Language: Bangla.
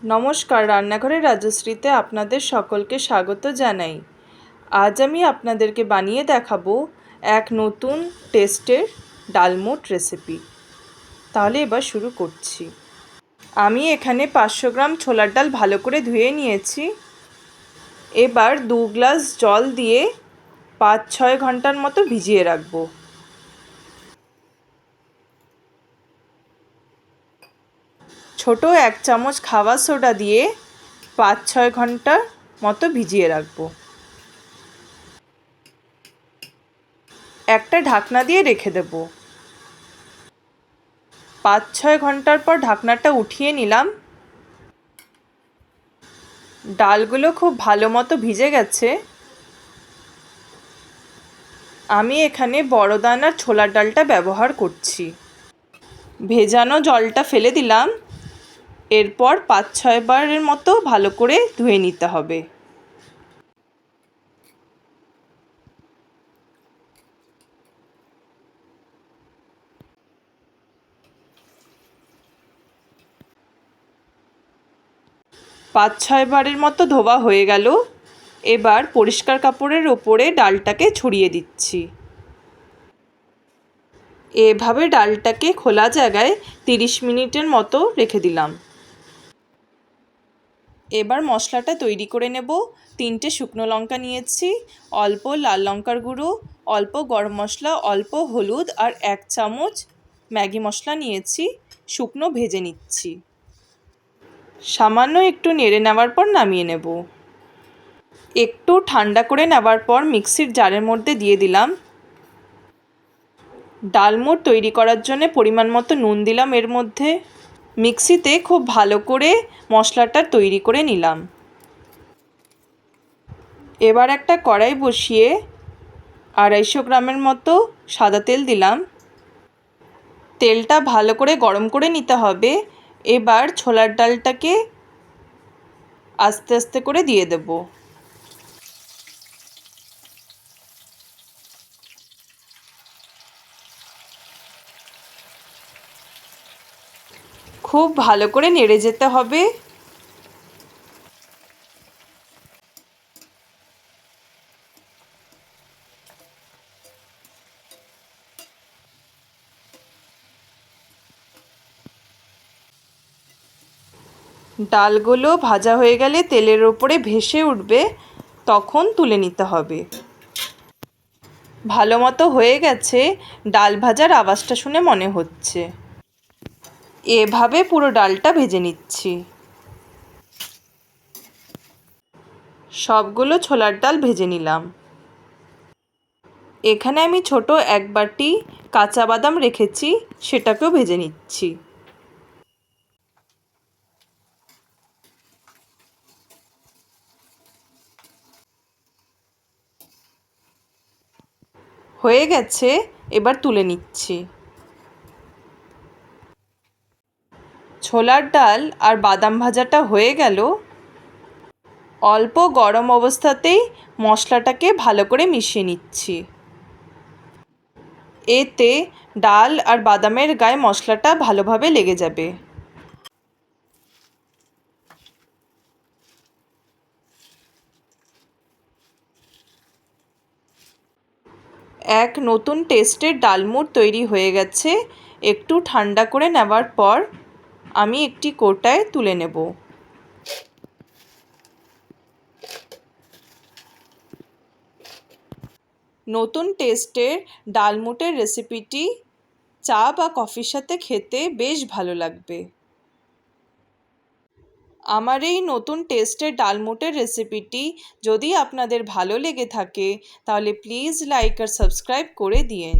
নমস্কার, রান্নাঘরে রাজশ্রীতে আপনাদের সকলকে স্বাগত জানাই। আজ আমি আপনাদেরকে বানিয়ে দেখাবো এক নতুন টেস্টের ডালমুট রেসিপি। তাহলে এবার শুরু করছি। আমি এখানে 500 গ্রাম ছোলার ডাল ভালো করে ধুয়ে নিয়েছি। এবার 2 গ্লাস জল দিয়ে 5-6 ঘন্টার মতো ভিজিয়ে রাখবো। ছোট 1 চামচ খাবার সোডা দিয়ে 5-6 ঘন্টার মতো ভিজিয়ে রাখবো। একটা ঢাকনা দিয়ে রেখে দেব। 5-6 ঘন্টার পর ঢাকনাটা উঠিয়ে নিলাম। ডালগুলো খুব ভালো মতো ভিজে গেছে। আমি এখানে বড় দানার ছোলার ডালটা ব্যবহার করছি। ভেজানো জলটা ফেলে দিলাম। এরপর 5-6 বারের মতো ভালো করে ধুয়ে নিতে হবে। পাঁচ ছয় বারের মতো ধোয়া হয়ে গেল। এবার পরিষ্কার কাপড়ের ওপরে ডালটাকে ছড়িয়ে দিচ্ছি। এভাবে ডালটাকে খোলা জায়গায় 30 মিনিটের মতো রেখে দিলাম। এবার মশলাটা তৈরি করে নেব। 3টে শুকনো লঙ্কা নিয়েছি, অল্প লাল লঙ্কার গুঁড়ো, অল্প গরম মশলা, অল্প হলুদ আর 1 চামচ ম্যাগি মশলা নিয়েছি। শুকনো ভেজে নিচ্ছি। সামান্য একটু নেড়ে নেওয়ার পর নামিয়ে নেব। একটু ঠান্ডা করে নেওয়ার পর মিক্সির জারের মধ্যে দিয়ে দিলাম। ডালমুট তৈরি করার জন্য পরিমাণ মতো নুন দিলাম এর মধ্যে। মিক্সিতে খুব ভালো করে মশলাটা তৈরি করে নিলাম। এবার একটা কড়াই বসিয়ে 250 গ্রামের মতো সাদা তেল দিলাম। তেলটা ভালো করে গরম করে নিতে হবে। এবার ছোলার ডালটাকে আস্তে আস্তে করে দিয়ে দেব। খুব ভালো করে নেড়ে যেতে হবে। ডালগুলো ভাজা হয়ে গেলে তেলের ওপরে ভেসে উঠবে, তখন তুলে নিতে হবে। ভালো মতো হয়ে গেছে, ডাল ভাজার আওয়াজটা শুনে মনে হচ্ছে। এভাবে পুরো ডালটা ভেজে নিচ্ছি। সবগুলো ছোলার ডাল ভেজে নিলাম। এখানে আমি ছোট 1 বাটি কাঁচা বাদাম রেখেছি, সেটাকেও ভেজে নিচ্ছি। হয়ে গেছে, এবার তুলে নিচ্ছি। ছোলার ডাল আর বাদাম ভাজাটা হয়ে গেল। অল্প গরম অবস্থাতেই মশলাটাকে ভালো করে মিশিয়ে নিচ্ছি। এতে ডাল আর বাদামের গায়ে মশলাটা ভালোভাবে লেগে যাবে। এক নতুন টেস্টের ডালমুট তৈরি হয়ে গেছে। একটু ঠান্ডা করে নেওয়ার পর আমি একটি কৌটায় তুলে নেব। নতুন টেস্টের ডালমুটের রেসিপিটি চা বা কফির সাথে খেতে বেশ ভালো লাগবে। আমার এই নতুন টেস্টের ডালমুটের রেসিপিটি যদি আপনাদের ভালো লেগে থাকে তাহলে প্লিজ লাইক আর সাবস্ক্রাইব করে দিয়েন।